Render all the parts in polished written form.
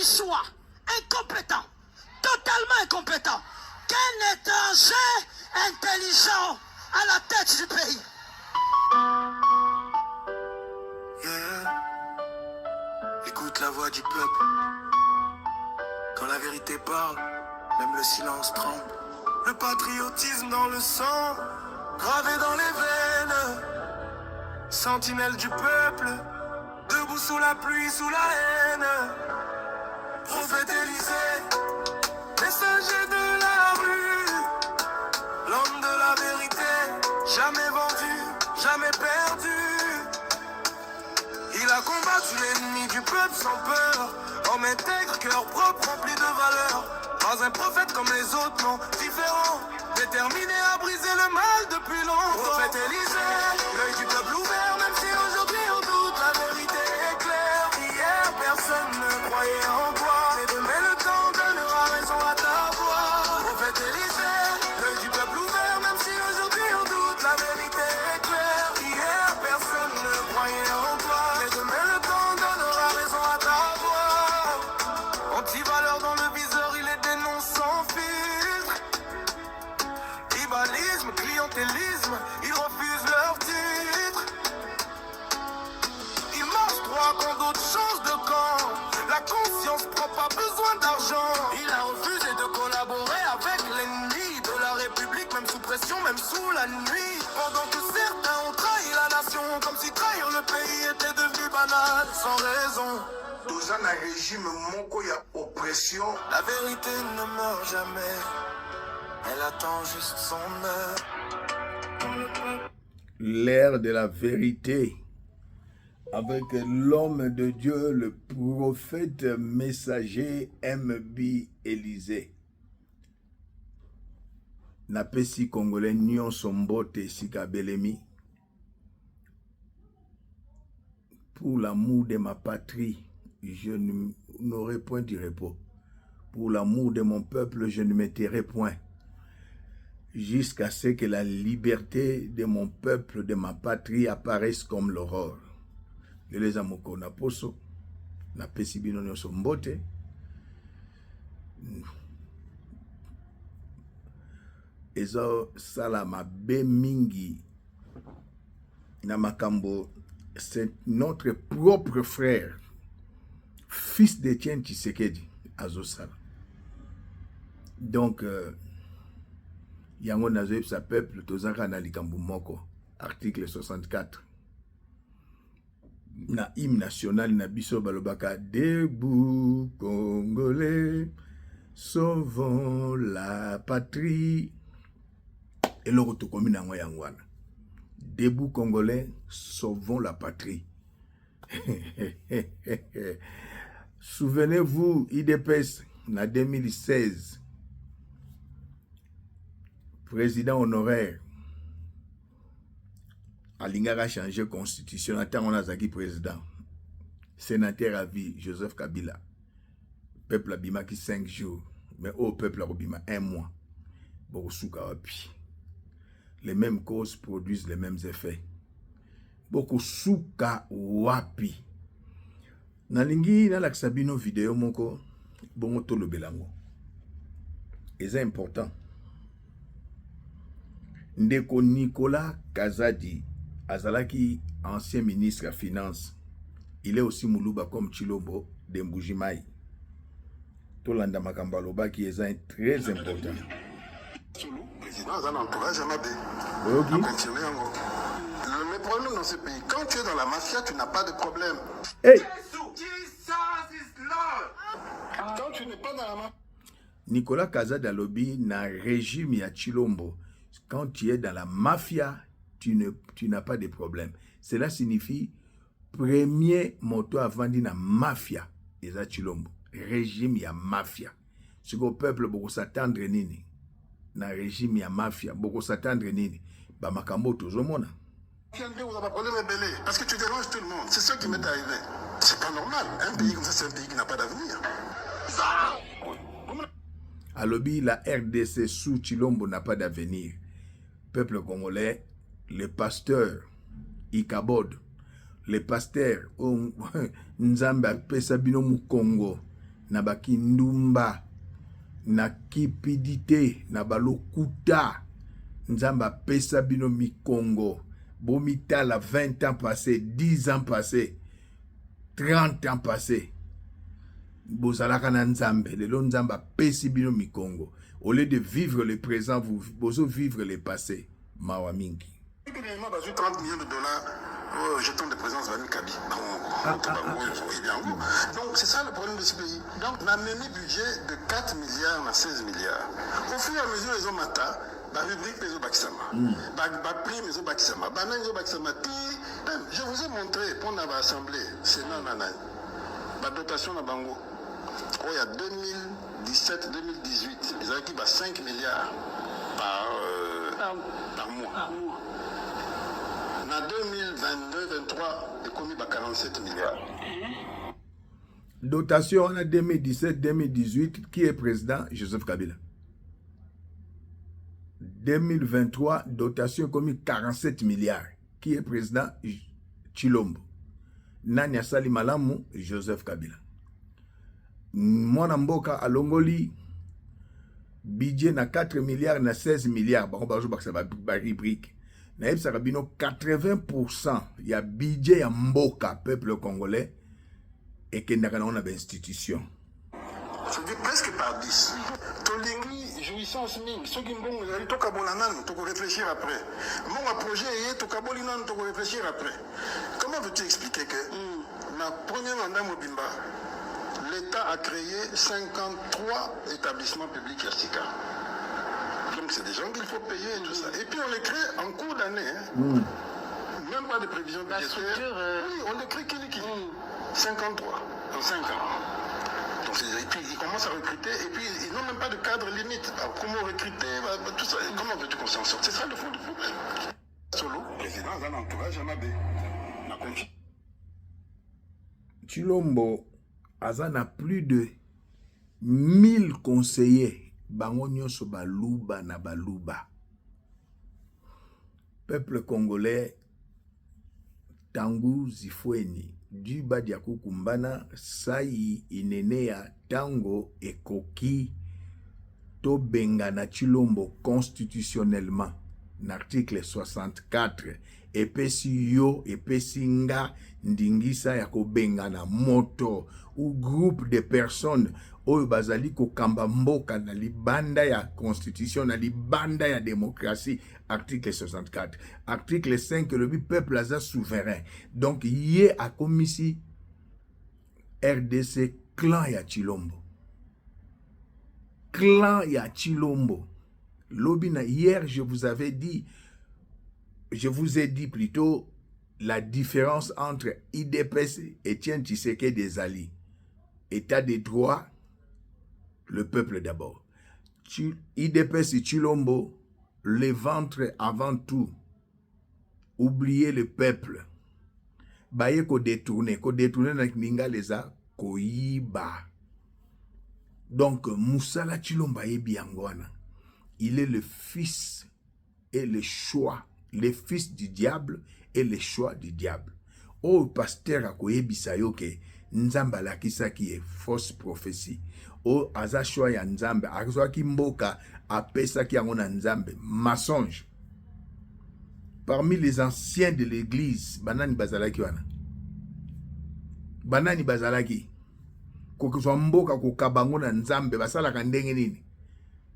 soit incompétent, totalement incompétent, qu'un étranger intelligent à la tête du pays. Yeah. Écoute la voix du peuple. Quand la vérité parle, même le silence tremble. Le patriotisme dans le sang, gravé dans les veines. Sentinelle du peuple, debout sous la pluie, sous la haine. Prophète Élysée, messager de la rue. L'homme de la vérité, jamais vendu, jamais perdu. Il a combattu l'ennemi du peuple sans peur. Homme intègre, cœur propre, rempli de valeur. Pas un prophète comme les autres, non, différent. Déterminé à briser le mal depuis longtemps. Prophète Élysée, l'œil du peuple ouvert. Même si aujourd'hui on doute, la vérité est claire. Hier personne ne croyait en toi. Mais demain le temps donnera raison à ta voix. Prophète Élysée, l'œil du peuple ouvert. Même si aujourd'hui on doute, la vérité est claire. Hier personne ne croyait en toi. Mais demain le temps donnera raison à ta voix. Anti-valeur dans le viseur, il est dénonce sans filtre. Tribalisme, clientélisme, ils refusent leur titre. Ils marchent droit quand d'autres changent de camp. La conscience prend pas besoin d'argent. Il a refusé de collaborer avec l'ennemi de la République, même sous pression, même sous la nuit. Pendant que certains ont trahi la nation, comme si trahir le pays était devenu banal, sans raison. Dans un régime moko ya oppression, La vérité ne meurt jamais. Elle attend juste son heure. L'ère de la vérité avec l'homme de Dieu, le prophète messager MB Élysée. Napesi Congolais nyonso mbote sika belemi. Pour l'amour de ma patrie, je n'aurai point de repos. Pour l'amour de mon peuple, je ne me tairai point. Jusqu'à ce que la liberté de mon peuple, de ma patrie apparaisse comme l'aurore. Les amoko na poso, na pesi bino nyonso mbote. Ezo sala mabe mingi na makambo, c'est notre propre frère, fils d'Étienne Tshisekedi, azosala. Donc, yango nazoyeb sa peuple tozaka na likambo moko, article 64. Na hymne national na biso balobaka debout Congolais, sauvons la patrie. Eloko tokomi nango yango wana. Debout Congolais, sauvons la patrie. Souvenez-vous, IDPS, en 2016, président honoraire, Alingara a changé la constitution, attends, on a Zaki président, sénateur à vie, Joseph Kabila, peuple abima qui 5 jours, mais au peuple abima 1 mois, Bokoussouka wapi. Les mêmes causes produisent les mêmes effets. Bokoussouka wapi. Nalingi na laksabino vidéo moko bongo tolo belango. Et c'est important. Ndeko Nicolas Kazadi azalaki ancien ministre à finance. Il est aussi Moulouba comme Chilombo de Mbujimai. Tolanda makamba loba qui est très important. président a un entourage à Mabé. Okay. Le problème dans ce pays, quand tu es dans la mafia, tu n'as pas de problème. Hey. Quand tu n'es pas dans la mafia. Nicolas Kazadi alobi na régime ya Chilombo. Quand tu es dans la mafia, tu n'as pas de problème. Cela signifie premier moto avant de la mafia. Eza Chilombo. Régime ya mafia. Ce que le peuple beaucoup s'attendre nini. Na régime ya mafia. Beaucoup s'attendre nini. Ba makambo tozomona. Parce que tu déranges tout le monde. C'est ça qui m'est arrivé. C'est pas normal. Un pays comme ça, c'est un pays qui n'a pas d'avenir. Alobi, la RDC sous Chilombo n'a pas d'avenir. Peuple congolais, les pasteurs, les pasteurs, Nzamba Pesabino Mukongo, na bakindumba na kipidité na balokuta nzamba pesa bino mikongo bomitala 20 ans passés 10 ans passés 30 ans passés bozalaka na nzambe lelo nzamba pesi bino mikongo au lieu de vivre le présent vous vivre le passé mawa mingi. 30 millions de dollars jetons de présence Vanille Kabi. Donc c'est ça le problème de ce pays. Donc on a mené budget de 4 milliards à 16 milliards. Au fur et à mesure, les hommes matin, la rubrique les Bakisama, prix les Bakisama, je vous ai montré pour l'Assemblée, c'est non, la dotation à Bango. Oh, il y a 2017-2018, ils ont acquis 5 milliards par mois. En 2022-2023, l'économie a 47 milliards. Dotation en 2017-2018, qui est président? Joseph Kabila. 2023, dotation commis 47 milliards. Qui est président? Chilombo. Nani Asali Malamu? Joseph Kabila. Mwana Mboka Alongoli, budget na 4 milliards na 16 milliards. Bah, rubrique. Na yeb sarabino 80% ya budget ya Mboka, peuple congolais, et que n'a pas institution. C'est-à-dire presque par 10. Tolingi, jouissance ming, ceux qui m'ont dit, toka bolanan, toko réfléchir après. Mon projet est toka bolinan, toko réfléchir après. Comment veux-tu expliquer que la première mandat Mobimba, l'État a créé 53 établissements publics Yastika. Donc c'est des gens qu'il faut payer et tout ça. Et puis on les crée en cours d'année. Même pas de prévision budgétaire. Oui, on les crée qui 53 en 5 ans. Donc et puis ils commencent à recruter et puis ils n'ont même pas de cadre limite. Alors, comment recruter, tout ça. Comment veux-tu qu'on s'en sorte? C'est ça le fond du problème. Solo, président, dans l'entourage, Amabé. La confiance. Chilombo, Azan a plus de 1000 conseillers. Bango nyonso baluba na baluba. Peuple congolais tangu zifweni duba dia kukumbana sai inenea tango ekoki to bengana Chilombo constitutionnellement l'article 64 epesi yo epesi nga ndingisa ya kobengana moto ou groupe de personnes oyo bazali kokamba mboka na libanda ya constitution na libanda ya démocratie article 64 article 5 le peuple aza souverain donc yé a komisi RDC clan ya Chilombo lobina hier je vous ai dit plutôt la différence entre IDPS et Etienne Tshisekedi des alliés. État de droit, le peuple d'abord. IDPS et Chilombo, le ventre avant tout. Oubliez le peuple. Baye ko détourner na ninga leza koyiba. Donc Moussala Chilombo Biangwana, il est le fils et le choix, le fils du diable et le choix du diable. Oh pasteur akoyebisa yo ke nzamba lakisa ki est fausse prophétie. Oh aza choix ya nzambe azwa ki mboka apesa ki yango na nzambe mensonge. Parmi les anciens de l'église banani bazalaki wana. Banani bazalaki kokuzwa mboka kokabango na nzambe basalaka ndenge nini?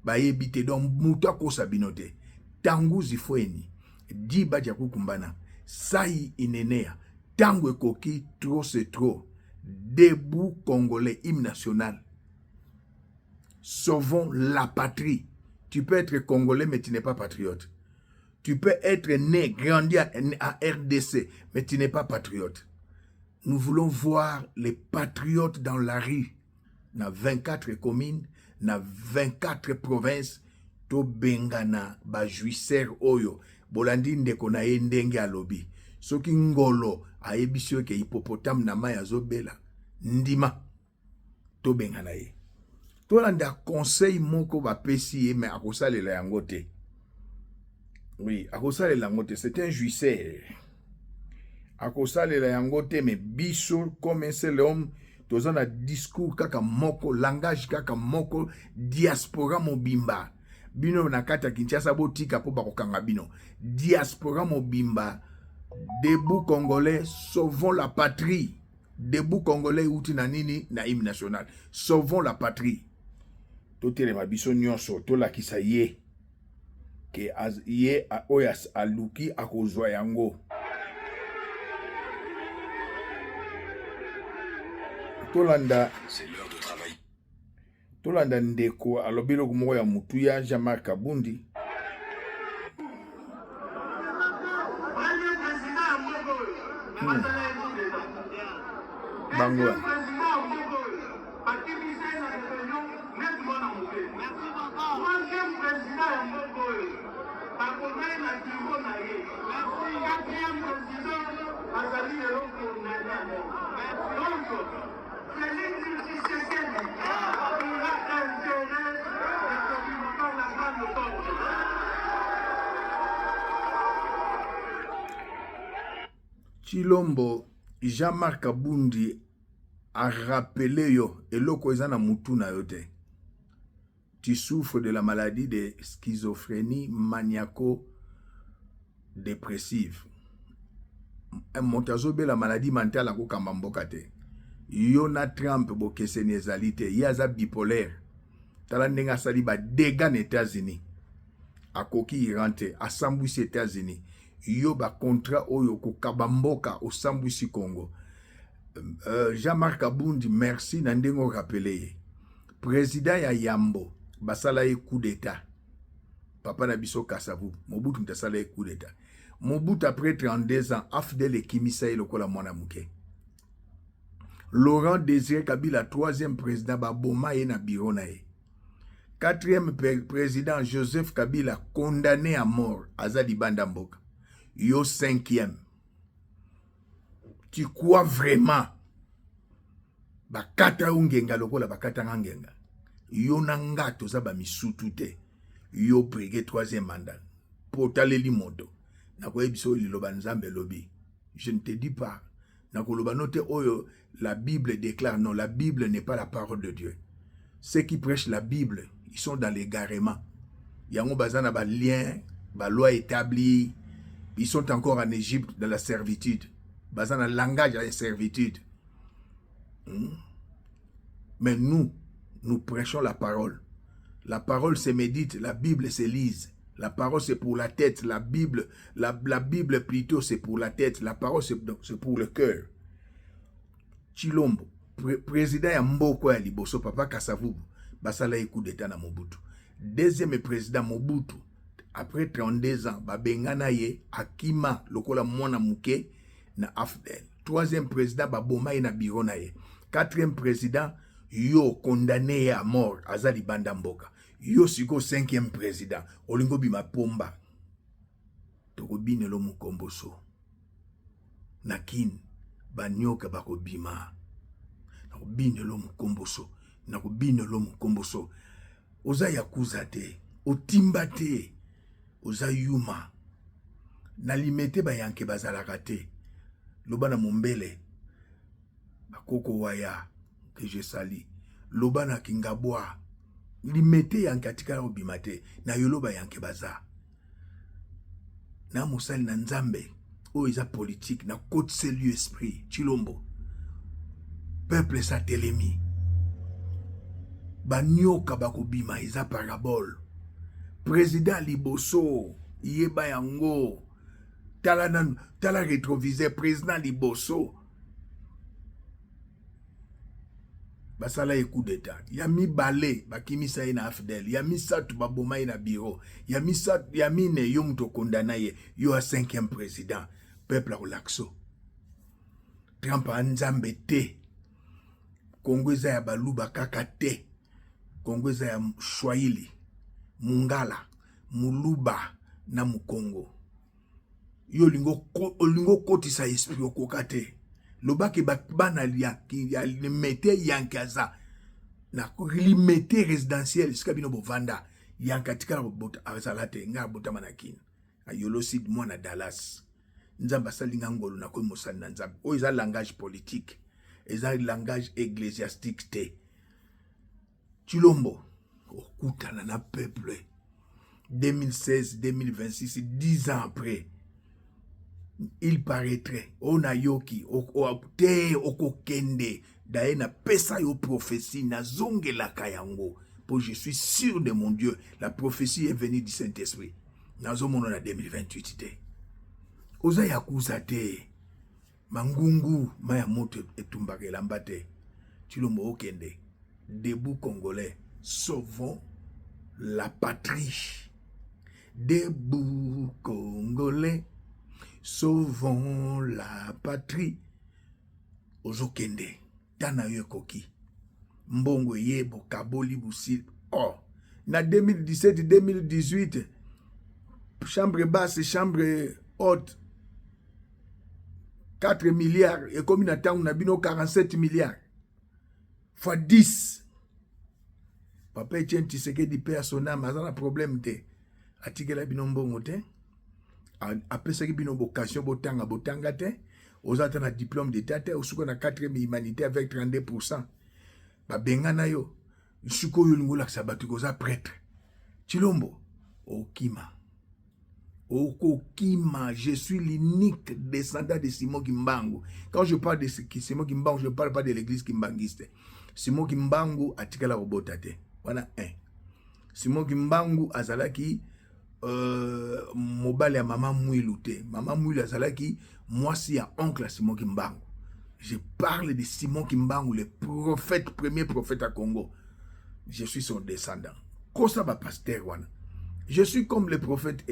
Bayebite donc muta kosa binote. Tangu zifweni diba dia kukumbana sai inenea tangu ekoki trop c'est trop. Debout congolais, hymne national. Sauvons la patrie. Tu peux être congolais mais tu n'es pas patriote. Tu peux être né, grandi à RDC mais tu n'es pas patriote. Nous voulons voir les patriotes dans la rue. Dans 24 communes, dans 24 provinces, to bengana ba juisseur oyo. Bolandi ndeko na ye ndenge alobi. Soki ngolo ayebisio ke hippopotame na mai azobela ndima to bengana ye. To landa conseil moko ba pesi ye mais akosalela yango te. Oui, akosalela yango te, c'est un juisseur. Akosalela yango te mais biso comme un seul homme toza na discours kaka moko, langage kaka moko, diaspora mobimba. Bino na kata Kinshasa botika po bakokanga bino. Diaspora mobimba, debout congolais, sauvons la patrie. Debout congolais outi na nini na hymne national. Sauvons la patrie. Totelema biso nyonso tolakisa ye ke ye oyas aluki akozwa yango. Tolanda ndeko alobilo kumoko ya mutu ya Jean-Marc Kabundi. Bangwa. Chilombo, Jean-Marc Kabundi a rappelé yo eloko eza na mutu na yo te. Tu souffres de la maladie de schizophrénie maniaco-dépressive. Montazobe la maladie mentale ako kamamboka te. Yona Trump bokeseni ezali te. Yaza bipolaire. Tala ndenga sali ba dégâts na États-Unis. Akoki irante asambwisi États-Unis. Yo ba contrat oyo ko kabamboka osambwisi Congo. Jean-Marc Kabundi merci na ndengo rappelé. Président ya Yambo basala ye coup d'état. Papa na biso Kasavu. Mobutu mtasala ye coup d'état. Mobutu après 32 ans afdel ekimisa ye lokola mwana muke. Laurent Désiré Kabila 3e président baboma ye na bureau na ye. 4e président Joseph Kabila condamné à mort azali banda mboka. Yo 5e. Tu crois vraiment bakata ungenga lokola bakata ngenga. Yo nanga toza ba misutu te. Yo brigué 3e mandat. Potaleli moto. Nakoye biso liloba nzambe lobi. Je ne te dis pas. Nakoloba note oyo la Bible déclare non, la Bible n'est pas la parole de Dieu. Ceux qui prêchent la Bible, ils sont dans l'égarement. Yango bazana ba lien, ba loi établie. Ils sont encore en Égypte dans la servitude. Bazana langage à la servitude. Mais nous prêchons la parole. La parole se médite, la Bible se lise. La parole c'est pour la tête, la Bible plutôt c'est pour la tête, la parole c'est pour le cœur. Chilombo, président ya Mboko ya Liboso, Papa Kasavubu, basala coup d'état na Mobutu. 2e président Mobutu, après 32 ans, babengana ye akima lokola mwana muke na afdel. 3e président baboma ye na bureau na ye. 4e président yo condamné à mort azali banda mboka. Yo siko 5e président olingo bima pomba tokobine lo mukomboso nakin banyoka bakobima nakobine lo mukomboso nakobine lo mukomboso oza yakuza te otimba te oza yuma nalimete bayanke bazalaka te loba na mombele bakoko waya que je sali loba na kingabwa limete yankatika obimate na yoloba yanke baza na musali na nzambe o isa politique na côte selu esprit Chilombo peuple sa telemi banyoka bakobima isa parabole président Liboso yeba yango tala rétroviseur président Liboso basala coup d'état. Yami balé bakimisa ina afdel. Yami satu baboma ina bureau. Yami ne yo muto kondana ye. Yo a 5e président. Peuple a relaxo. Trump a nzambe te. Kongweza ya baluba kaka te. Kongweza ya Swahili. Mungala. Muluba na Mukongo. Yo lingo koti sa esprit okokate. Lobaki bana limete yankaza na limete résidentiel skabino bovanda yankatika bota azalate nga bota manakin ayolo sid mwana Dallas nzamba salinga ngolo na ko mosali na nzambe o isa langage politique eza langage ecclésiastique te. Chilombo okutana na peuple 2016 2026 10 ans après il paraîtrait on a yoki te okokende daye na pesa yo prophétie na zongelaka yango pour je suis sûr de mon Dieu la prophétie est venue du Saint-Esprit nazomona na 2028 te oza yakuza te mangungu maya moto etumbaka elamba te Chilombo okende debout congolais sauvons la patrie debout congolais sauvons la patrie ozokende tana yo ekoki mbongo yebo kaboli busi na 2017 2018 chambre basse chambre haute 4 milliards et comme na tangu na bino 47 milliards fois 10 papa Etienne Tshisekedi paix à son âme aza problème te atikela bino mbongo te apesaki bino vocation botanga te ozata na diplôme d'état te osuka na 4e humanité avec 32%. Babenga na yo suko yo lingo lakisa bato koza prêtre Chilombo okima je suis l'unique descendant de Simon Kimbangu. Quand je parle de Simon Kimbangu, je ne parle pas de l'église kimbangiste. Simon Kimbangu atikala robotate. Voilà un. Simon Kimbangu azalaki mobile ya maman Mouilou te. Maman Mouilou azalaki mwasi ya oncle à Simon Kimbangu. Je parle de Simon Kimbangu, le prophète, premier prophète à Congo. Je suis son descendant. Kosa ba pasteur wana. Je suis comme le prophète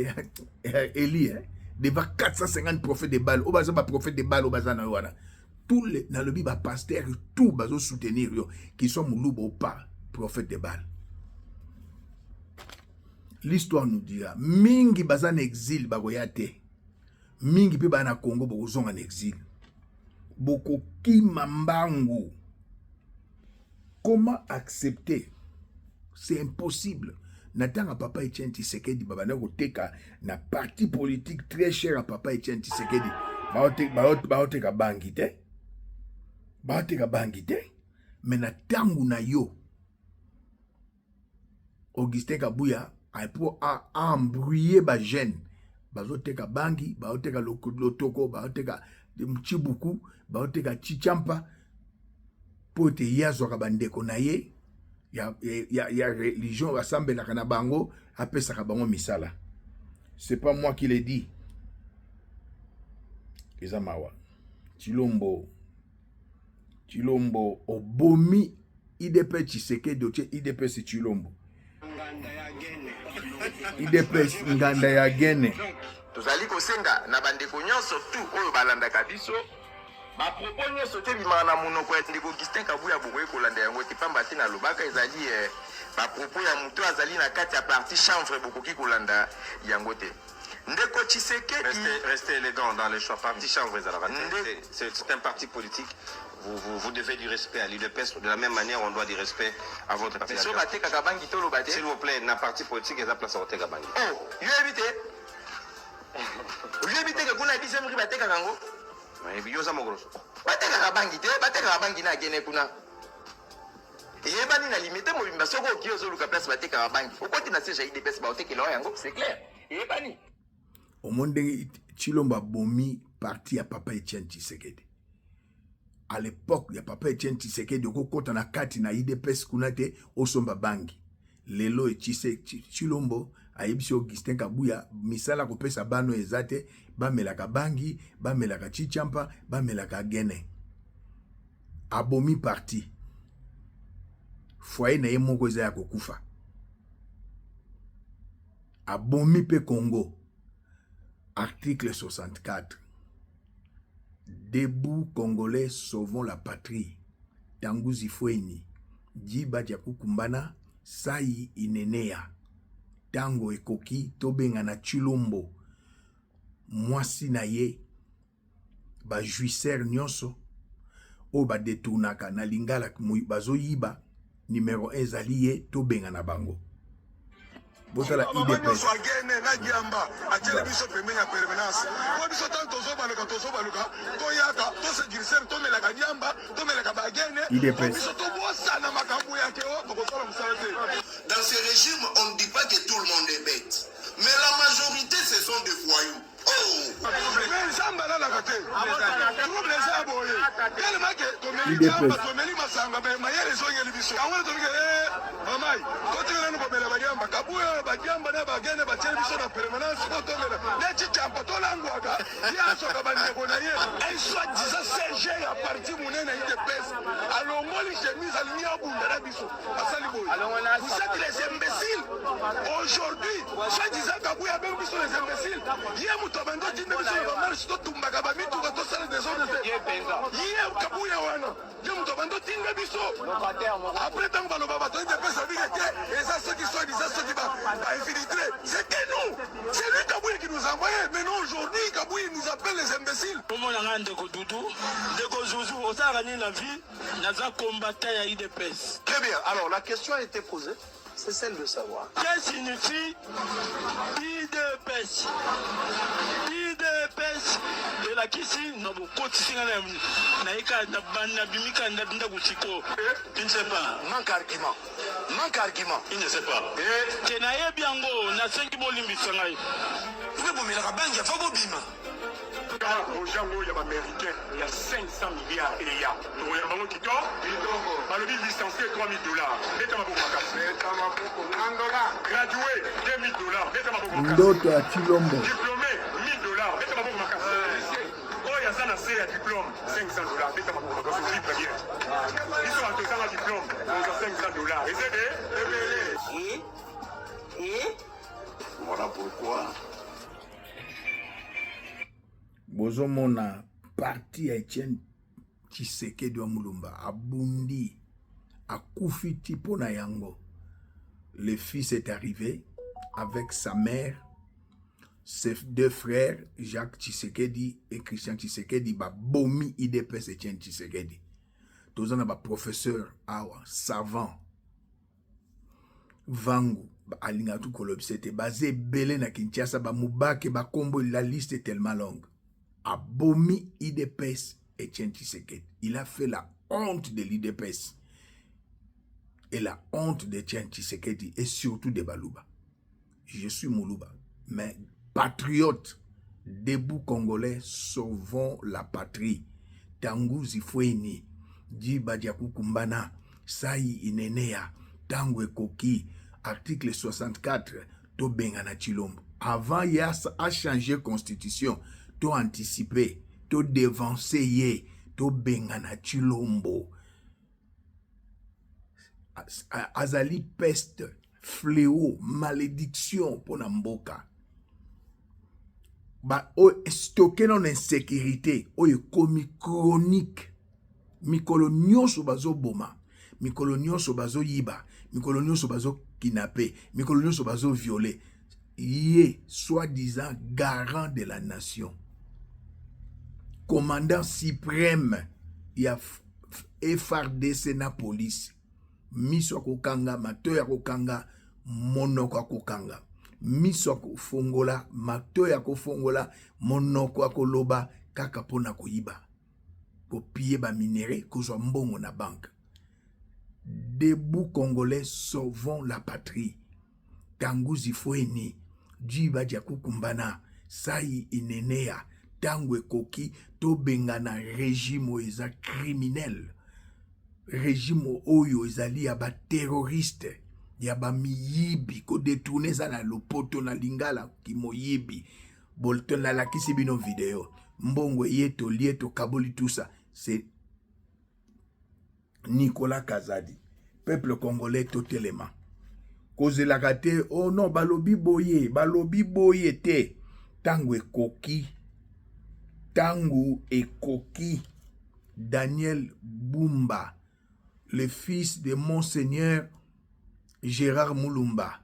Élie, devant 450 prophètes de Baal. Obaza ba prophète de Baal, obaza na wana. Tous les dans le Bible pasteur tout bazo soutenir yo qui sont mulubo pas prophète de Baal. L'histoire nous dira mingi baza en exil bagoyate. Mingi pe ba na Congo bozonga en exil. Boko kimambangu. Comment accepter? C'est impossible. Natanga papa Etienne Tshisekedi babana koteka na parti politique très cher à papa Etienne Tshisekedi. Baoteka bangi te. Baoteka bangi te. Mais na tangu na yo Augustin Kabuya a pour embrouiller ba jeune. Bazoteka bangi, baoteka lotoko, baoteka mchibuku, baoteka chichampa pour te yazoka bandeko na ye. Ya religion rassemble na bango apesaka bango misala. C'est pas moi qui l'ai dit. Ezamawa. Chilombo obomi IDP Tshisekedi IDP c'est Chilombo. IDP nganda ya gene. Tozali kosenga na bandeko nyonso tu oyo balandaka biso. Ma propos nyonso te bimaka na monoko ya ndeko Augustin Kabuya bokoki kolanda yango te pamba te na lobaka ezali ba propos ya moto azali na kati ya parti chanvre bokoki kolanda yango te. Ndeko Tshisekedi restez élégant dans les choix parti chanvre c'est un parti politique. Vous devez du respect à l'UDPS. De la même manière, on doit du respect à votre parti. S'il vous plaît, na parti politique, ils ont place à votre Kabangi. Oh, vous évitez que vous n'avez pas de battre Kabango. Mais vous avez un gros. Battre Kabangi, battre Kabangi na gene kuna. Et bani na limite mo bimba soko ki ozo luka place battre Kabangi. Pourquoi tu n'as pas déjà IDPS ba oteke lo yango, c'est clair. Et bani. Au monde Chilombo bomi parti à papa Etienne Tshisekedi. À l'époque, il y a papa Etienne Tshisekedi de kokota na kati na IDPS kunate osomba bangi. Lelo Chilombo ayebisi Augustin Kabuya misala kopesa bano ezate bamelaka bangi, bamelaka chichampa, bamelaka gene. Abomi parti. Foyer na ye moko eza ya kokufa. Abomi pe Congo. Article 64. Debout Congolais, sauvons la patrie. Tanguzi Fweni. Jiba Kukumbana, Sai Inenea. Tango Ekoki, Tobenga na Chilombo. Mwasi na ye. Ba juisser nyonso. O ba detunaka na lingala bazo yiba. Numéro 1 zali ye, Tobenga na bango. botala IDPS agene na giamba atele biso pembeni ya permanence ko biso tant tozobaluka toyaka tosegirisere tomelaka giamba tomelaka bagene biso tobosana makambo yake o tokosala mosala te. Dans ce régime, on ne dit pas que tout le monde est bête. Mais la majorité, ce sont des voyous. Oh! Mais nzamba alalaka te trouble eza boye tellement ke tomeli giamba tomeli masanga mayele ezongeli biso yango tobike mamai totingelani komela bagiamba kabuya bagiamba na bagene batieli biso na permanence po tomela neti campa tolangwaka yasoka bandeko na ye soi-disant CG ya parti monene IDPS alongoli chemise alingi abunda na biso asali boye vous êtes les imbéciles aujourd'hui soi-disant kabuya abengi biso les imbéciles ye moto abandi otinde biso na bamarche totumbaka bamituka tosala desordre te ye kabuya wana ye moto abandi otinde biso après ntango baloba bato IDPS abike te eza soki soi-disant soki bainfiltré c'était nous c'est lui Kabouya qui nous a envoyé mais non aujourd'hui Kabouya nous appelle les imbéciles. Comment on a ndeko Doudou ndeko Zouzou osaka nini na vie naza combattant ya IDPS. Très bien, alors la question a été posée, c'est celle de savoir. Qu'est-ce que signifie IDPS? IDPS elakisi na bokotisinga na eka na bimika na binda kuchiko. Il ne sait pas. Manque argument. Manque argument. Il ne sait pas. Kenaye biango na sengi bolimbisa ngai. Vous pouvez me la banque, faut vous bima. Au Jango, il y a américain, il y a 500 milliards et il y a. Donc, il y a un qui tord, il licencié $3,000. Mettez-moi pour ma casse. Gradué, $2,000. ndoto ya Chilombo. Diplômé, $1,000. Mettez-moi pour ma casse. Oh, il y a ça, c'est un diplôme, $500. Mettez-moi pour ma casse. C'est très bien. Ils sont en faisant un diplôme, $500. Et c'est des. Voilà pourquoi. Bozomona parti ya Etienne Tshisekedi wa Mulumba abundi akufiti pona yango. Le fils est arrivé avec sa mère, ses deux frères Jacques Tshisekedi et Christian Tshisekedi ba bomi IDPS Etienne Tshisekedi. Tozana ba professeur awa savant Vangu alinga tu kolobi c'était basé belé na Kinshasa ba mubake ba kombo la liste est tellement longue. Abomi IDPS Etienne Tshisekedi. Il a fait la honte de l'IDPS et la honte d'Etienne Tshisekedi et surtout de Baluba. Je suis Moulouba, mais patriote, debout congolais, sauvons la patrie. Tangu Zifweni, Djiba Diakukumbana, Saï Inenea, Tangu Ekoki, article 64, to Bengana Chilombo. Avant, il a changé constitution. To anticiper, to devancer, to bengana Chilombo. Azali peste, fléau, malédiction pour Namboka. Ba o stocké dans l'insécurité, o komi chronique. Mikolo nyonso bazo boma, mikolo nyonso bazo yiba, mikolo nyonso bazo kidnappé, mikolo nyonso bazo violé. Yé, soi-disant garant de la nation. Commandant suprême, il y a FARDC na police. Miso kokanga, matoya kokanga, monoko kokanga. Miso fongola, matoya kofongola, monoko koloba, kaka pona koyiba. Po piller ba minéré, kozwa mbongo na banque. Debout congolais, sauvons la patrie. Tangu Zifweni, Djiba Diakukumbana, Saï Inenea, Tangu Ekoki, to bengana régime oeza criminel. Régime oyo ezali ya ba terroriste, ya ba miyibi, ko détourner ça na lopoto na lingala ki moyibi. Bolton la lakisi bino vidéo. Mbongo yeto lieto kaboli tout ça, c'est Nicolas Kazadi. Peuple congolais totalement. Cause la kate, oh non, balobi boye te. Tangu Ekoki, Daniel Bumba, le fils de Monseigneur Gérard Mulumba,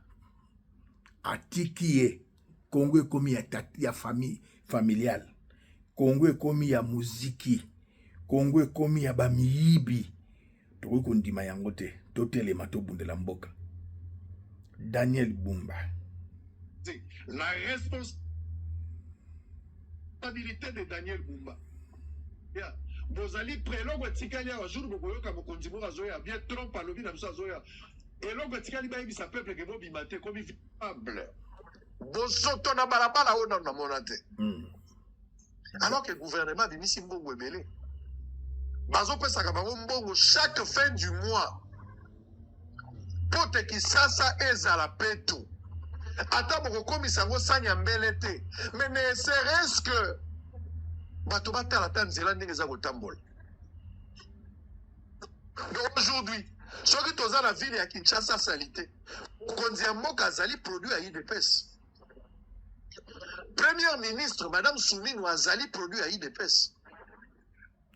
Atikie, Congo ekomi ya tati ya famille familiale, Congo ekomi ya muziki, Congo ekomi ya bamiyibi, toko kondima yango te, totelema tobundela mboka. Daniel Bumba. la responsabilité de Daniel Bumba. Yeah. Bozali prelongo tikali ya jour bokoyoka mokonzi mo azoya bien trompe alobi na biso azoya. Elongo tikali ba yebisa peuple ke bobimate comme vivable. Bosoto na balabala ona na monate. Alors que le gouvernement a mis mbongo ebele. Bazo pesaka bango mbongo chaque fin du mois. Pote Kisasa ezala peto. Ata boko komisa ngo sanya mbele te. Mais ne serait-ce que bato batala ta nzela ndenge za kotambola. Donc aujourd'hui, soki toza la ville ya Kinshasa salité, konzi ya mboka azali produit à IDPS. Première ministre, Madame Soumine Azali produit à IDPS.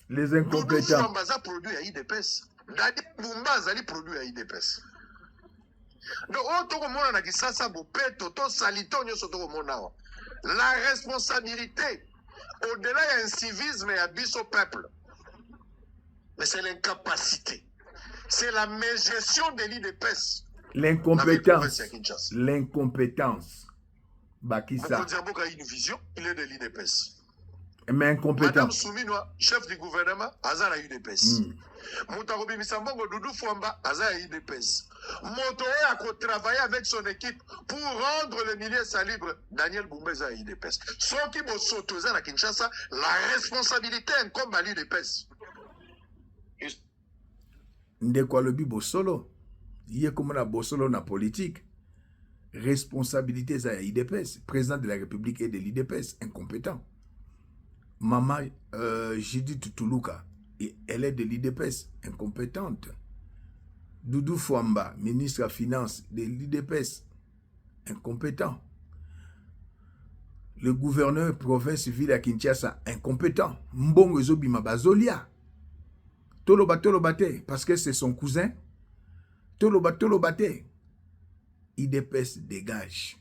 Les incompétents. Doudou Fambaza produit à IDPS. Daniel Bumba Azali produit à IDPS. Donc, la responsabilité, au-delà d'un civisme et abyss au peuple, mais c'est l'incapacité. C'est la mégestion de l'IDPS. L'incompétence. L'incompétence. Bakissa. Mboka a une vision, il est de l'IDPS. Mais incompétent. Madame Souminoa, chef du gouvernement, Azar a UDPS. Moutarobi Misambongo Doudou Fouamba, Azar a UDPS. Motoé a travaillé avec son équipe pour rendre le milieu salibre. Daniel Boumbeza a UDPS. Ceux qui m'ont sauté à Kinshasa, la responsabilité incombe à l'UDPS. Ndekwa lobi bosolo. Yé comme la bosolo na politique. Responsabilité ça IDPS. Président de la République et de l'IDPS. Incompétent. Maman Judith Toulouka, elle est de l'IDPS, incompétente. Doudou Fouamba, ministre des Finances de l'IDPS, incompétent. Le gouverneur province ville à Kinshasa, incompétent. Mbongo Zobima Bazolia. Tolobate, parce que c'est son cousin. Tolobate. IDPS dégage.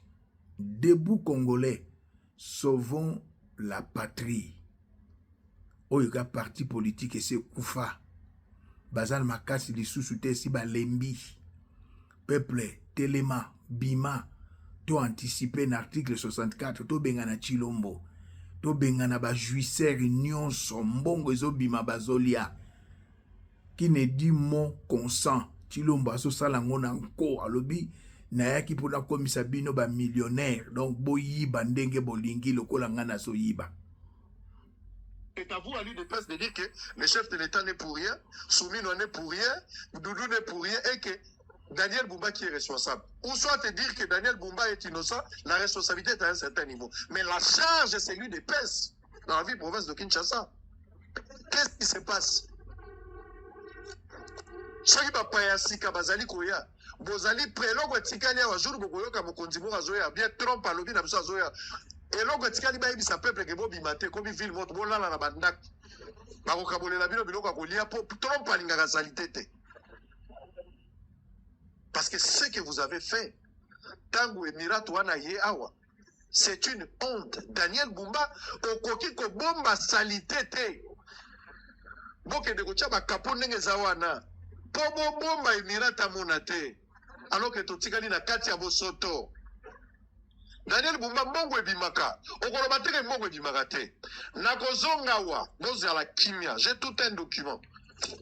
Debout Congolais, sauvons la patrie. Oyoka parti politique et c'est Koufa. Bazal Makasi li sous-souté si ba lembi. Peuple, Telema, Bima, to anticipé l'article 64, to bengana Chilombo, to bengana ba juisseur union sombongo ezo bima bazolia. Qui ne dit mot consent. Chilombo aso salango na nko alobi na yaki pona komisa bino ba millionnaire. Donc boyiba ndenge bolingi lokola ngana so yiba. C'est à vous, à l'UDPS, de dire que le chef de l'État n'est pour rien, Soumino n'est pour rien, Doudou n'est pour rien, et que Daniel Bumba qui est responsable. Ou soit te dire que Daniel Bumba est innocent, la responsabilité est à un certain niveau. Mais la charge, c'est l'UDPS dans la ville province de Kinshasa. Qu'est-ce qui se passe? Soki bapaya sika bazali koya, bozali prelongo tikali ya jour bokoyoka mokonzi mo azoya, bien trompe alobi na biso azoya. Et l'on tikali ba yebisa peuple ke bobimate comme ville moto bolala na bandak. Bakokabolela bino biloko kolia po trompe alingaka salité te. Parce que ce que vous avez fait, tango emirat wana ye awa, c'est une honte. Daniel Bumba okoki ko bomba salité te. Boke de kocha ba kapondenge zawana. Po bomba emirat amona te. Alors que totikali na kati ya bosoto. Daniel Bumba mbongo ebimaka. Okoloba teke mbongo ebimaka te. Nakozonga wa, noze la kimia. J'ai tout un document.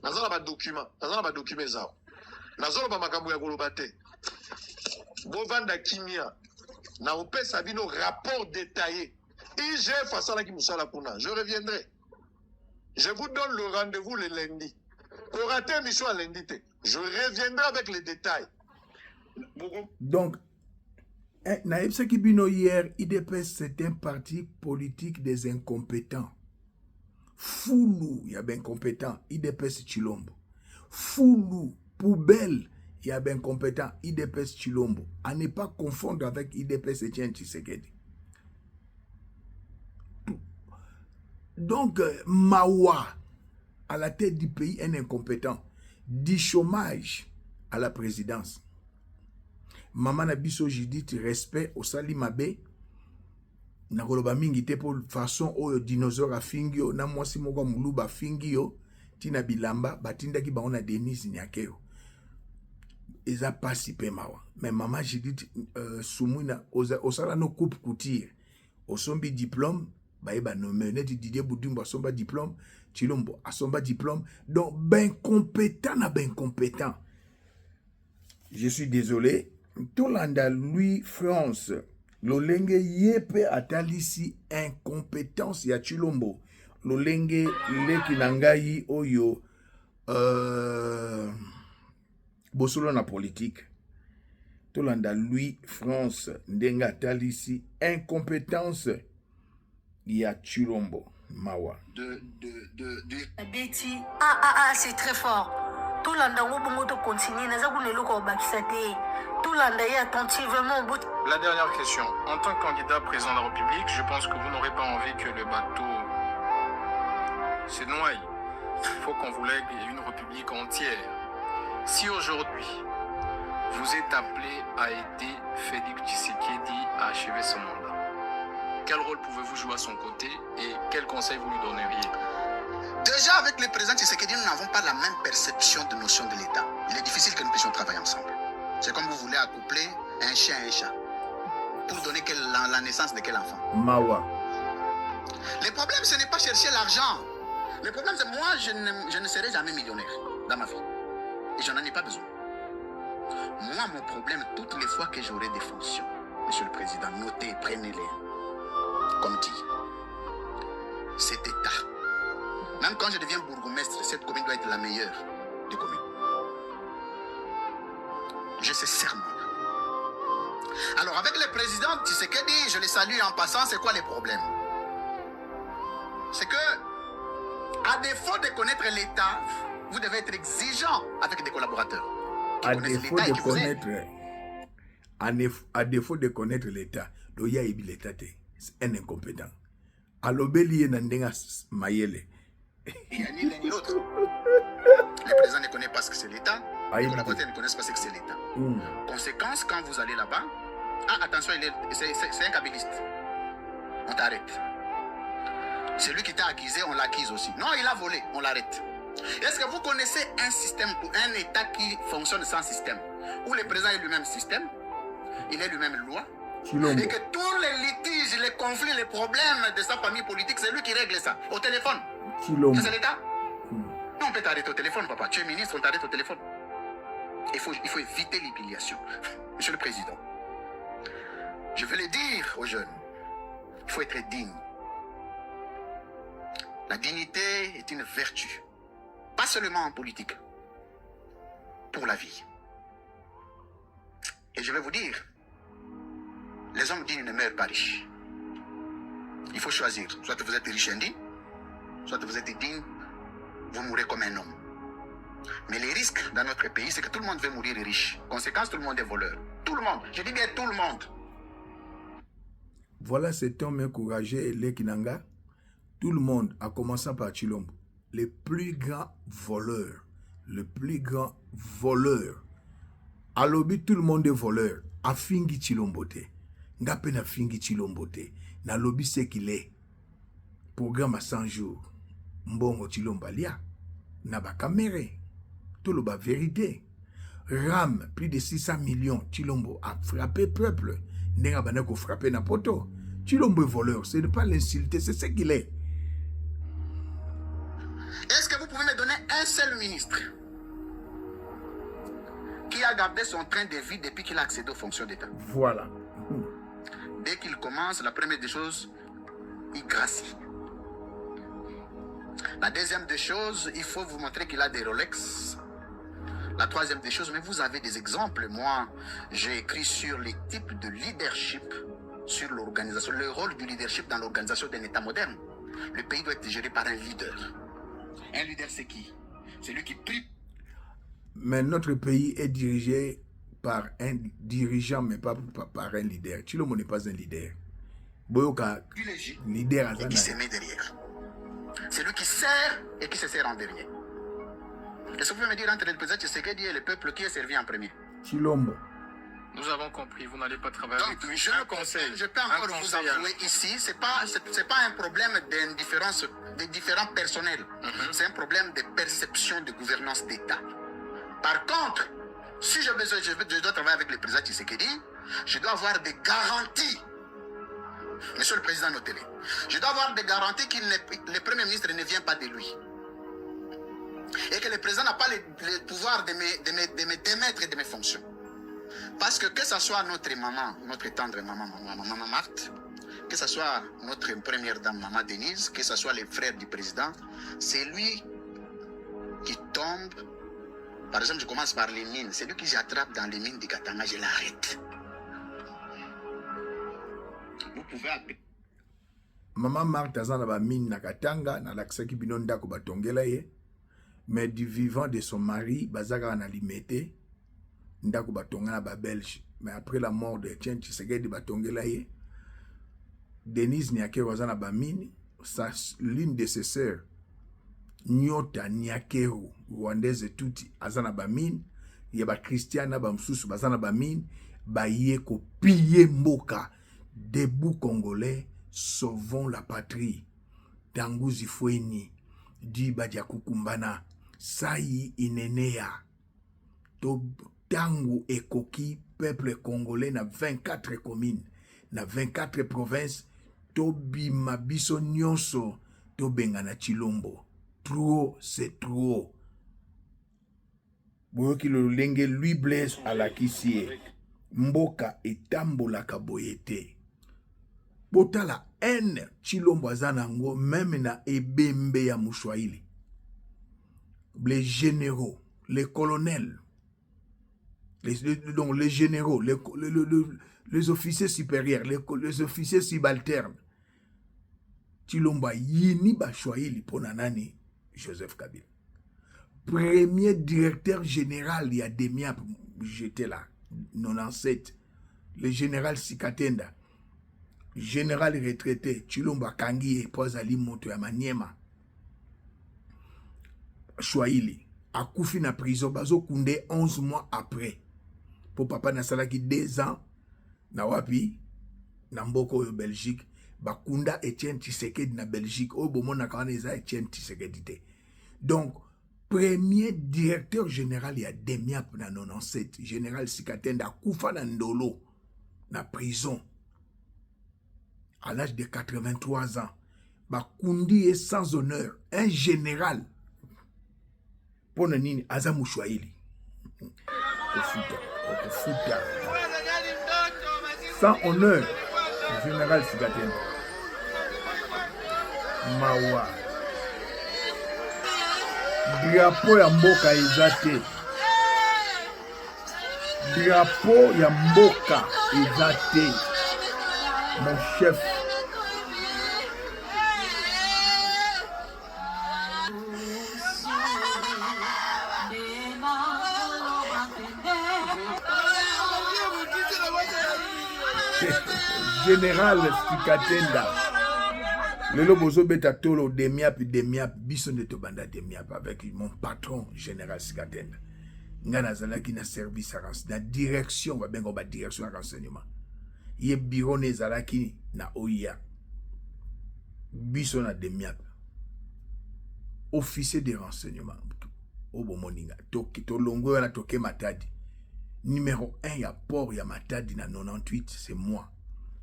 Nazala ba document zao. Nazolo ba makambo ya koloba te. Bovanda kimia. Na opesa bino rapport détaillé. IGF asala ki musala kuna. Je reviendrai. Je vous donne le rendez-vous le lundi. Pour rater mission à lundi te. Je reviendrai avec les détails. Donc, Naïbsa Kibino hier, IDPS c'est un parti politique des incompétents. Foulou, il y a bien compétent, IDPS Chilombo. Foulou, poubelle, il y a bien compétent, IDPS Chilombo. À ne pas confondre avec IDPS Etienne Tshisekedi. Donc, Mawa, à la tête du pays, un incompétent. Du chômage à la présidence. Maman na biso Judith respect au sali mabe na koloba mingi te pour façon oyo dinosaure afingio na mwasi moko muluba fingio tina bilamba batindaki bango na Denise Nyakeo eza pasi pe mawa. Mais maman Judith Sumuna osala no coupe couture. Osombi diplôme, baeba nommé neti Didier Boudimbo asomba diplôme, Chilombo asomba diplôme. Donc ben compétent na ben compétent. Je suis désolé. Tolanda Louis France, lolenge yepe atalisi incompétence ya Chilombo. Lolenge leki nangai oyo bosolo na politique. Tolanda Louis France ndenga atalisi incompétence ya Chilombo mawa. Betty, c'est très fort. Tout l'andango bongo to continue, naza kunelo ko bakisate. Tout l'andaye attentivement au bout. La dernière question. En tant que candidat président de la République, je pense que vous n'aurez pas envie que le bateau se noie. Il faut qu'on vous lègue une république entière. Si aujourd'hui, vous êtes appelé à aider Félix Tshisekedi à achever son mandat, quel rôle pouvez-vous jouer à son côté et quel conseil vous lui donneriez? Déjà, avec le président Tshisekedi, nous n'avons pas la même perception de notion de l'État. Il est difficile que nous puissions travailler ensemble. C'est comme vous voulez accoupler un chien et un chat. Pour donner la naissance de quel enfant? Mawa. Le problème, ce n'est pas chercher l'argent. Le problème, c'est moi, je ne serai jamais millionnaire dans ma vie. Et je n'en ai pas besoin. Moi, mon problème, toutes les fois que j'aurai des fonctions, Monsieur le Président, notez, prenez-les. Comme dit, cet État, même quand je deviens bourgmestre, cette commune doit être la meilleure des communes. J'ai ce serment-là. Alors, avec le président Tshisekedi, je le salue en passant, c'est quoi les problèmes? C'est que, à défaut de connaître l'État, vous devez être exigeant avec des collaborateurs. À défaut de connaître, à défaut de connaître l'État, il y a l'État, c'est un incompétent. Alobeli Nandenga Mayele. Il n'y a ni l'un ni l'autre. Le président ne connaît pas ce que c'est l'État. Les collaborateurs ne connaissent pas ce que c'est l'État. Conséquence, quand vous allez là-bas, attention, c'est un kabyliste. On t'arrête. C'est lui qui t'a accusé, on l'acquise aussi. Non, il a volé, on l'arrête. Est-ce que vous connaissez un système, un État qui fonctionne sans système, où le président est lui-même système, il est lui-même loi, et que tous les litiges, les conflits, les problèmes de sa famille politique, c'est lui qui règle ça, au téléphone? C'est l'État? Non, on peut t'arrêter au téléphone, papa. Tu es ministre, on t'arrête au téléphone. Il faut éviter l'humiliation. Monsieur le Président, je veux le dire aux jeunes, il faut être digne. La dignité est une vertu, pas seulement en politique, pour la vie. Et je vais vous dire, les hommes dignes ne meurent pas riches. Il faut choisir, soit vous êtes riche et indigne, soit vous êtes digne, vous mourrez comme un homme. Mais les risques dans notre pays, c'est que tout le monde veut mourir riche. Conséquence, tout le monde est voleur. Tout le monde, je dis bien tout le monde. Voilà cet homme encouragé et Lekinanga. Tout le monde, a commencé par Chilombo, le plus grand voleur, Alobi, tout le monde est voleur. A fingi Chilombote. Ngape na fingi Chilombote. Na lobi c'est qu'il est. Programme à 100 jours. Mbongo Chilombalia. Naba kamere. Tout le bas vérité. Ram, plus de 600 millions. Chilombo a frappé peuple. Nenga banako frappé na poto. Chilombo est voleur. Ce n'est pas l'insulter, c'est ce qu'il est. Est-ce que vous pouvez me donner un seul ministre qui a gardé son train de vie depuis qu'il a accédé aux fonctions d'État? Voilà. Dès qu'il commence, la première des choses, il gracie. La deuxième des choses, il faut vous montrer qu'il a des Rolex. La troisième des choses, mais vous avez des exemples. Moi, j'ai écrit sur les types de leadership, sur l'organisation, le rôle du leadership dans l'organisation d'un État moderne. Le pays doit être géré par un leader. Un leader, c'est qui? C'est lui qui prie. Mais notre pays est dirigé par un dirigeant, mais pas par un leader. Chilombo n'est pas un leader. Boyoka, leader et qui se met derrière. C'est lui qui sert et qui se sert en dernier. Est-ce que vous pouvez me dire entre le président Tshisekedi et le peuple qui est servi en premier? Chilombo. Nous avons compris, vous n'allez pas travailler Donc, avec lui. je peux encore vous avouer ici, c'est pas un problème d'indifférence des différents personnels. C'est un problème de perception de gouvernance d'État. Par contre, Si j'ai besoin, je dois travailler avec le président Tshisekedi, je dois avoir des garanties. Monsieur le Président, notez-les. Je dois avoir des garanties que le Premier ministre ne vient pas de lui. Et que le président n'a pas le pouvoir de me démettre de mes fonctions. Parce que ce soit notre maman, notre tendre maman, maman Marthe, que ce soit notre première dame, maman Denise, que ce soit les frères du président, c'est lui qui tombe. Par exemple, je commence par les mines. C'est lui qui j'attrape dans les mines de Katanga, je l'arrête. Vous pouvez appeler. Maman Marthe aza na ba mine na Katanga na lakisaki bino ndako batongela ye, mais du vivant de son mari bazaka na limité ndako batonga na ba Belge. Mais après la mort de Etienne Tshisekedi batongela ye, Denise Nyakero aza na ba mine, l'une de ses sœurs Nyota Nyakero rwandaise tuti aza na ba mine, ye ba Christiana ba msusu baza na ba mine, ba ye ko piller mboka. Debout congolais, sauvons la patrie. Tanguzi Fweni, Di Badiakukumbana, Sayi Inenea. Tangu Ekoki, peuple congolais na 24 communes, na 24 provinces, Tobi Mabiso Nyonso, Tobengana Chilombo. Trop, c'est trop. Boyoki Lolenge lui blesse à la Kisie. Mboka etambola kaboyete. Bota la haine Chilombo azanango même na ebembe ya Mouchouaïli. Les généraux, les colonels, les généraux, les officiers supérieurs, les officiers subalternes. Chilombo yini ba Chouaïli pona nani Joseph Kabila. Premier directeur général ya Demiap, j'étais là. 97, le général Sikatenda, général retraité, Chilombo Kangi et Pozali Moto ya Maniema, Chouaïli, Akoufi na prison, Bazo Koundé 11 mois après. Pour papa Nasalaki 2 ans, na wapi, na mboko au Belgique, Bakunda Etienne Tshisekedi na Belgique, au bon na kaneza Etienne Tshisekedi. Donc, premier directeur général ya Demiap na 97, général Sikatenda Koufa na Ndolo na prison à l'âge de 83 ans. Bakundi est sans honneur, un général. Pona nini aza Mouchouaïli. Okufuta. Sans honneur, général Sikatenda. Mawa. Drapeau ya mboka ezate. Drapeau ya mboka ezate. Mon chef. Général Sikatenda. Lelo bozo beta tolo Demiap biso de tobanda Demiap avec mon patron général Sikatenda. Ngana zalaki na service na direction va bengo ba direction à renseignement. Ye bureau ne zalaki na OIA. Biso na Demiap. Officier de renseignement. Obo moninga to longo na toke Matadi. Numéro 1 ya port ya Matadi na 98 c'est moi.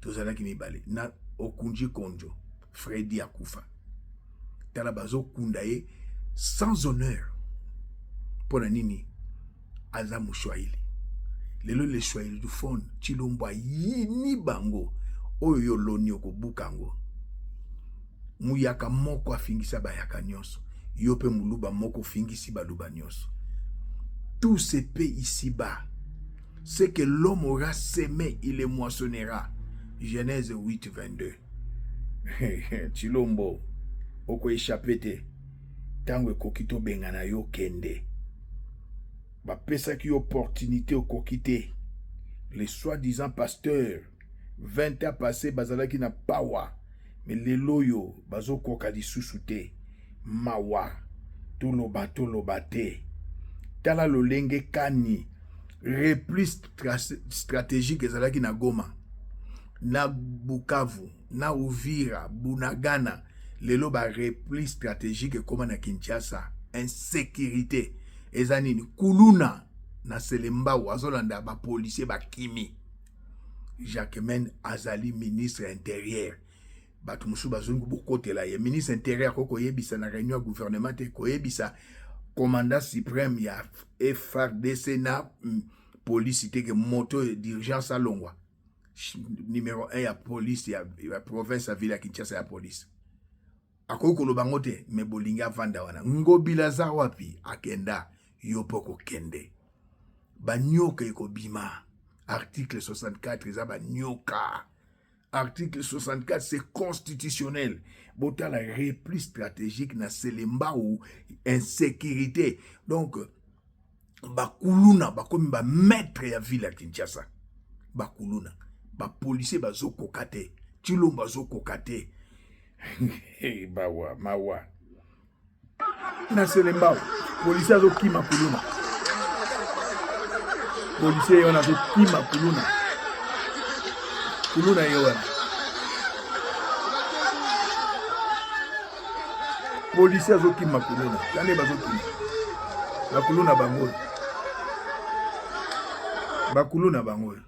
To zalaki mibale na Okunji Konjo. Freddy Akoufa. Talabazo Kundaye sans honneur. Pona nini aza Mouchouaïli. Lelo le Chouaïli du fond Chilombo yini bango oyo loni okobukango. Muyaka moko afingisa bayaka nyonso. Yope muluba moko fingisi baluba nyonso. Tout se paie ici-bas. Ce que l'homme aura semé, il le moissonnera. Genèse 8, 22. Chilombo oko échappé te tango kokito bengana yo kende ba pesa ki opportunité au kokite les soi-disant pasteurs 20 ans passés bazalaki na pawa mais les loyo bazo koka lisusu te mawa toloba te tala lolenge kani repli stratégique ezalaki na Goma na Bukavu, na Uvira, Bunagana, lelo ba repli stratégique comme na Kinshasa, insécurité, ezanini, Kuluna, na Selembao azolanda ba policier ba kimi. Jacquemaine Azali ministre intérieur. Batu musu bazungu bokote la ye ministre intérieur koko yebisa na réunion gouvernement te ko yebisa commandant suprême ya FARDC na police te que moto d'urgence à Longwa. Numéro 1 ya police ya province ya ville ya Kinshasa ya police. Akoko lo bangote me bolinga vanda wana. Ngobila za wapi akenda yopoko kende. Banyoka eko bima. Article 64 eza banyoka. Article 64 c'est constitutionnel. Bota la repli stratégique na Selemba ou insécurité. Donc bakuluna bakomi ba maître ya ville ya Kinshasa. Bakuluna ba policier bazo kokate. Chilombo bazo kokate. Bawa mawa. Na Selemba policier azo kima kuluna. Policier yon azo kima kuluna. Kuluna yowana. Policier azo kima kuluna. Kane bazo kima. Bakuluna bangoy. Bakuluna bangoy.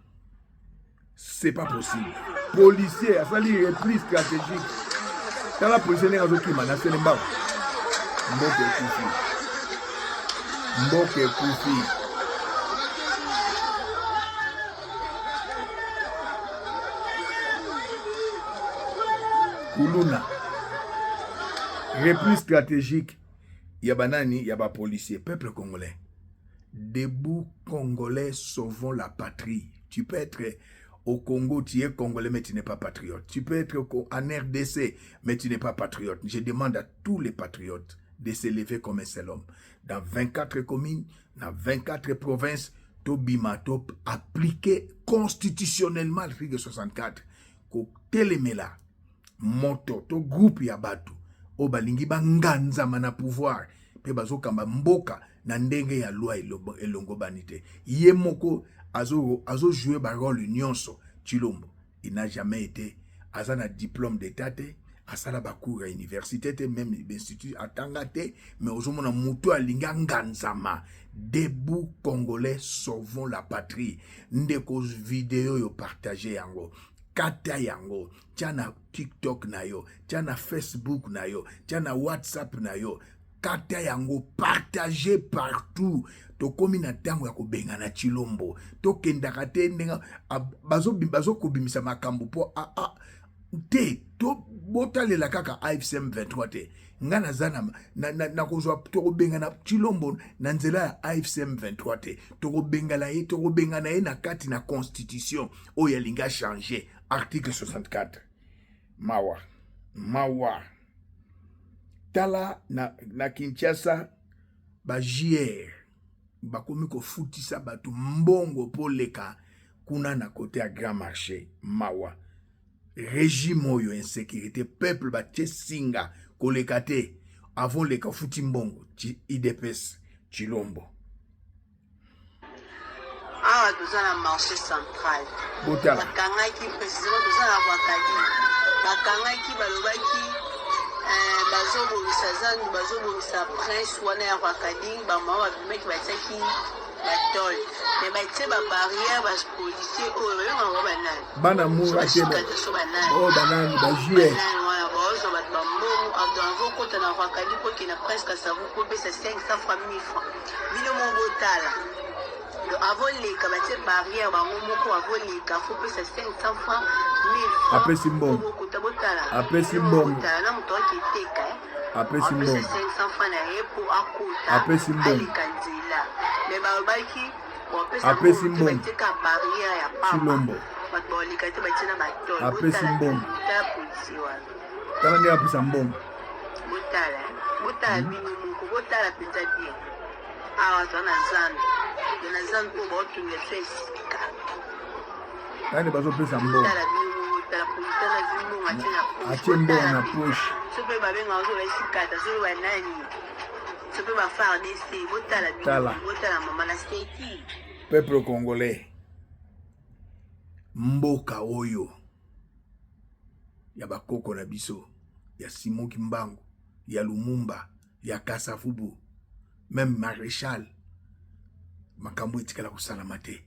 C'est pas possible. Policier a sali repli stratégique. Dans la policier n'est azo kima na Selemba. Mboke kufi. Mboke kufi. Kuluna. Repli stratégique. Yabanani, yaba policier. Peuple congolais. Debout congolais, sauvons la patrie. Tu peux être au Congo, tu es congolais, mais tu n'es pas patriote. Tu peux être en RDC, mais tu n'es pas patriote. Je demande à tous les patriotes de s'élever comme un seul homme. Dans 24 communes, dans 24 provinces, Tobima Top appliqué constitutionnellement l'article 64. Ko telemela. Moto to groupe ya batu o balingi banganza mana pouvoir pe bazokamba mboka na ndenge ya loi elongo banite ye moko azo jouer ba rôle nyonso Chilombo il n'a jamais été azana diplôme d'état te asala ba cours à université te même institut atanga te mais ozomona muto alinga nganzama debout congolais sauvons la patrie ndeko vidéo yo partager yango kata yango, tiana TikTok na yo, tiana Facebook na yo, tiana WhatsApp na yo, kata yango, partagez partout. To komi na tango ya kobenga na Chilombo. To kendaka te ndenga bazo kobimisa makambo po te to botalela kaka AFCM 23 te. Ngana zana na kozwa to kobenga na Chilombo na nzela ya AFCM 23 te. To kobenga na ye na kati na constitution o ya linga changer article 64. Mawa. Tala na Kinshasa ba JR bakomi ko futisa batu mbongo po leka kuna na kote ya Grand Marché mawa. Régime oyo insécurité peuple ba singa kolekate avant les kafuti mbongo IDPS Chilombo. Ah, nous allons marché central. Botala. Bakangaki précisément nous allons Wakadi. Bakangaki balobaki bazobongisa prince wana ya Wakadi bamama babimaki batiaki batol. Mais batie ba barrière ba policier oyo bayonga banani. Bana mura teba. Oh banani ba JR. Avant quand on a Wakadi pour qu'il a presque ça vous couper 500 francs 1000 francs. Bino mo botala. Avant les cabaret barrière bamomoko avant les faut que c'est 500 francs 1000 francs. Après Simbon. Après Simbon. Na mto kiteka. Après Simbon. 500 francs na ye pour akuta. Après Simbon. Mais babaki après Simbon. Barrière ya papa. Chilombo. Balikate batina batol. Après Simbon. Ta polisi wana. Tala ni après Simbon. Botala bino moko botala penza bien. Awa tona zana. Na zana ko ba otunga fesika. Tani bazo pesa mbongo. Tala bino tala polisi na zimbo ngatina. Ache mbongo na poche. Sope babenga ozo besikata so ba nani. Sope ba FARDC botala bino. Botala mama na state. Peuple congolais. Mboka oyo. Ya bakoko na biso. Ya Simon Kimbangu. Ya Lumumba. Ya Kasavubu. Même Maréchal. makambo etikala kosalama te.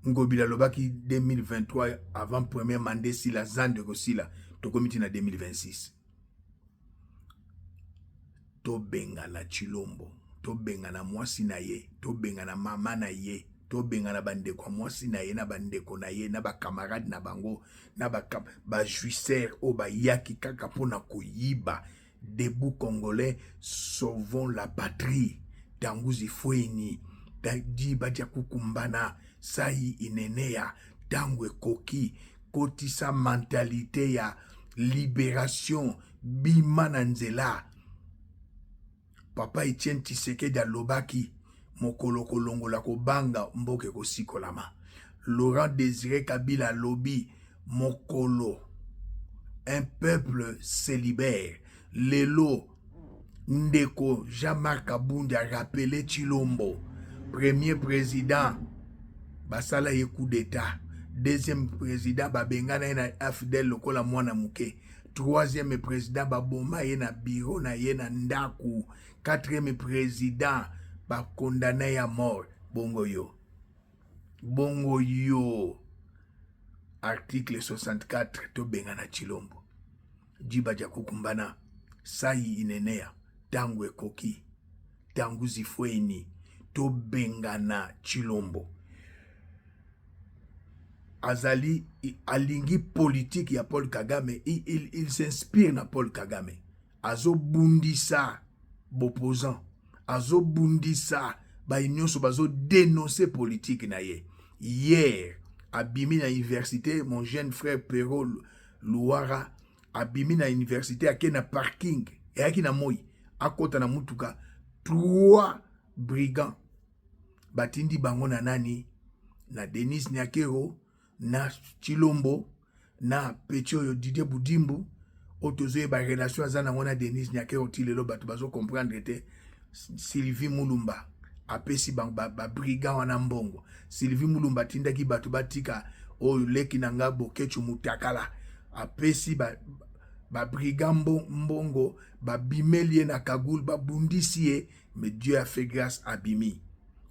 Ngobila lobaki 2023 avant premier mandat si la zande kosila tokomiti na 2026. To benga na Chilombo, to benga na mwasi na ye, to benga na mama na ye, to benga na bandeko mwasi na ye, na bandeko na ye, na ba camarade na bango, na ba juisseur o ba yaki kaka pona koyiba. Debout congolais, sauvons la patrie. Tanguzi Fweni, Dadi Badia Kukumbana, Sayi Inenea, Tangwe Koki, Kotisa mentalité ya libération, Bimananzela. Papa Etienne Tshisekedi Lobaki, Mokolo Kolongo la Kobanga, Mboke Kosikolama. Laurent Désiré Kabila Lobi, Mokolo. Un peuple se libère. Lelo Ndeko Jean-Marc Kabound a rappelé Chilombo, premier président, basala ye coup d'état. Deuxième président, babengana na afidèle lokola mwana muke. Troisième président, baboma ye na bureau na ye na ndaku. Quatrième président, condamné à mort. Bongo yo. Bongo yo. Article 64, to bengana Chilombo. Djiba Kukumbana. Sayi Inenea, Tangwe Koki, Tanguzi Fweni, to bengana Chilombo. Azali, alingi politique ya Paul Kagame, il s'inspire na Paul Kagame. Azo bundisa, bopposant. Azo bundisa, ba inyoso bazo dénoncer politique na ye. Hier, abimi na université, mon jeune frère Perrault Louara, abimi na université ake na parking et aki na moi akota na mutuka 3 brigands batindi bango na nani na Denis Nyakero na Chilombo na Petio Didier Budimbu otozoye ba relation azana ngona Denis Nyakero tilelo batu bazo comprendre te Sylvie Mulumba apesi ba brigand wana mbongo Sylvie Mulumba tindaki batu batika o leki na ngabo kechu mutakala apesi ba brigambo mbongo ba bimelie na Kagoul ba bundisiye mais Dieu a fait grâce à Bimi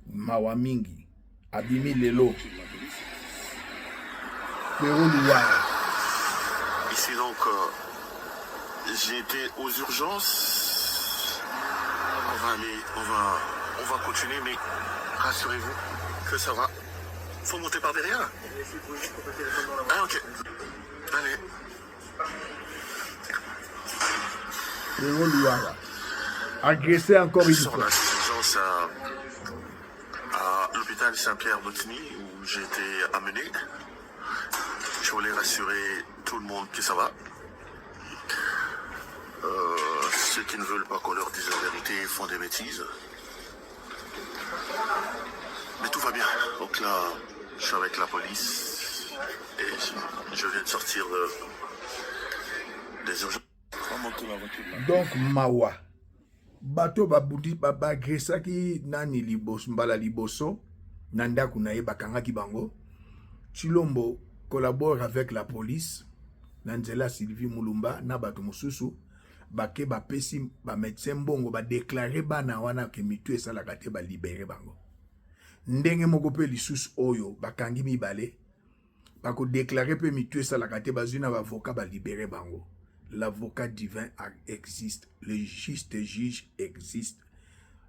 mawamingi abimi lelo ici donc j'ai été aux urgences. On va continuer, mais rassurez-vous que ça va. Faut monter par derrière. Ah ok. Allez. Agressé encore une fois. Sur à l'hôpital Saint-Pierre-Bottigny où j'ai été amené. Je voulais rassurer tout le monde que ça va. Ceux qui ne veulent pas qu'on leur dise la vérité font des bêtises. Mais tout va bien. Donc là, je suis avec la police et je viens de sortir des urgences. Donc mawa bato babundi bagresa ki nani liboso mbala liboso nanda kunaye bakanga ki bango. Chilombo collabore avec la police nanzela Sylvie Mulumba na bato mususu bake bapesi ba médecin mbongo ba déclarer bana wana ke mitu esalaka te ba libérer bango. Ndenge moko pe lisusu oyo bakangi mibale bako déclarer pe mitu esalaka te bazuna ba avocat ba libérer bango. L'avocat divin existe, le juste juge existe,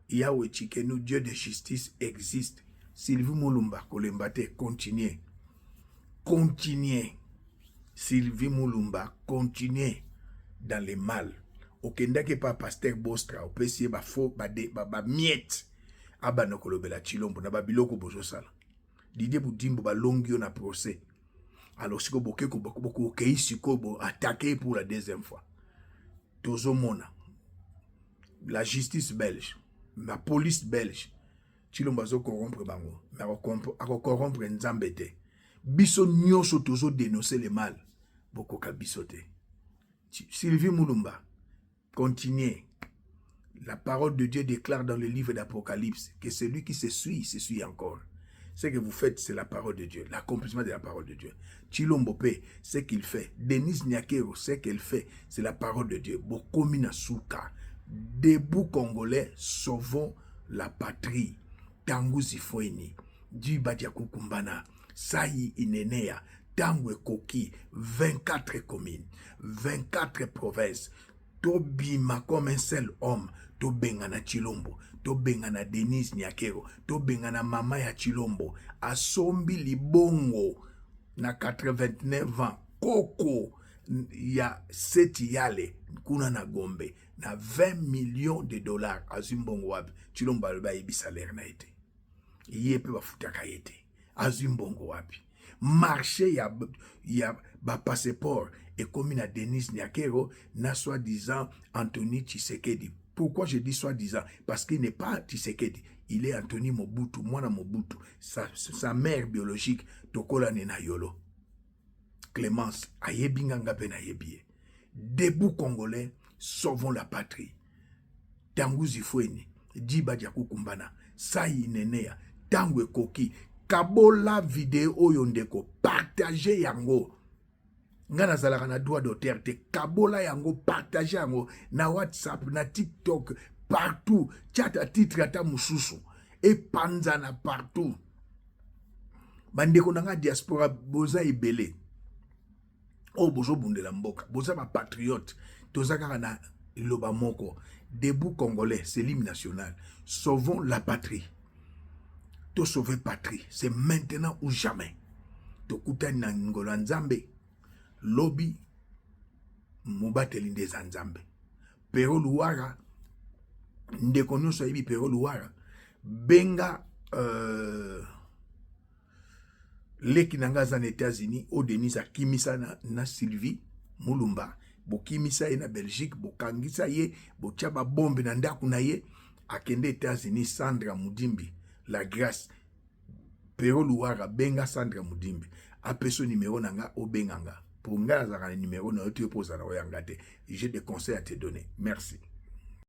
Yahweh Chikenu, Dieu de justice existe. Sylvie Mulumba kolembate, continuez. Continuez. Sylvie Mulumba, continuez dans le mal. Okenda ke pa pasteur Bostra, opesiye ba faux, ba miette. Aba no kolobela Chilombo, na ba biloko bozo sala. Didier Budimbo ba longio na procès. Alors si vous avez attaqué pour la deuxième fois, Tozo Mona, la justice belge, la police belge, Chilombo zo corrompre bango, mais corrompre nzambete. Biso nyoso tozo dénoncer le mal, boko ka bisote. Sylvie Mulumba, continuez. La parole de Dieu déclare dans le livre d'Apocalypse que celui qui se suit encore. Ce que vous faites, c'est la parole de Dieu, l'accomplissement de la parole de Dieu. Chilombo Pe, ce qu'il fait. Denis Nyakero, ce qu'elle fait, c'est la parole de Dieu. Bokomina Souka, debout congolais, sauvons la patrie. tangu zifweni Djibadia Kukumbana sai inenea tangu ekoki 24 communes 24 provinces tobima comme un seul homme tobengana Chilombo tobengana Denise Nyakero tobengana mama ya Chilombo asombi libongo na 89 ans koko ya seti yale kuna na Gombe na 20 millions de dollars azimbongo wapi Chilombo alba yebi salaire na ete yepe bafutaka ete azimbongo wapi marché ya ba passeport et comme na Denise Nyakero na soi-disant Anthony Tshisekedi. Pourquoi je dis soi-disant? Parce qu'il n'est pas Tshisekedi, il est Anthony Mobutu, mwana Mobutu, sa mère biologique tokola nena yolo. Clémence ayebinganga pe na yebie. Debout Congolais, sauvons la patrie. Tangu zifweni, Djibadia Kukumbana, sai nenea, tangu ekoki, kabola video oyo ndeko, partager yango. Ngana zalaka na droit d'auteur te, kabola yango, partager yango, na WhatsApp, na TikTok, partout, tchata titre ata mususu, et panzana partout. Bandeko nanga diaspora, boza ibele. Oh, bozo bundela mboka, boza ma patriote, tozaka na loba moko, debout Congolais, c'est l'hymne national. Sauvons la patrie. To sauver patrie, c'est maintenant ou jamais. To kutani na ngolo nzambe, lobby, mubateli nde nzambe. Pero Luara, ndeko nyonso yebi Pero Luara, benga leki nanga za États-Unis, o Denise akimisa na Sylvie Mulumba, bo kimisa ye na Belgique, bo kangisa ye, bo tchaba bombe na ndaku na ye, akende États-Unis Sandra Mudimbi, la grâce. Pero Luara benga Sandra Mudimbi, apeso numéro nanga o benganga. Pour nga zaka numéro na yote posa na oyangate. J'ai des conseils à te donner. Merci.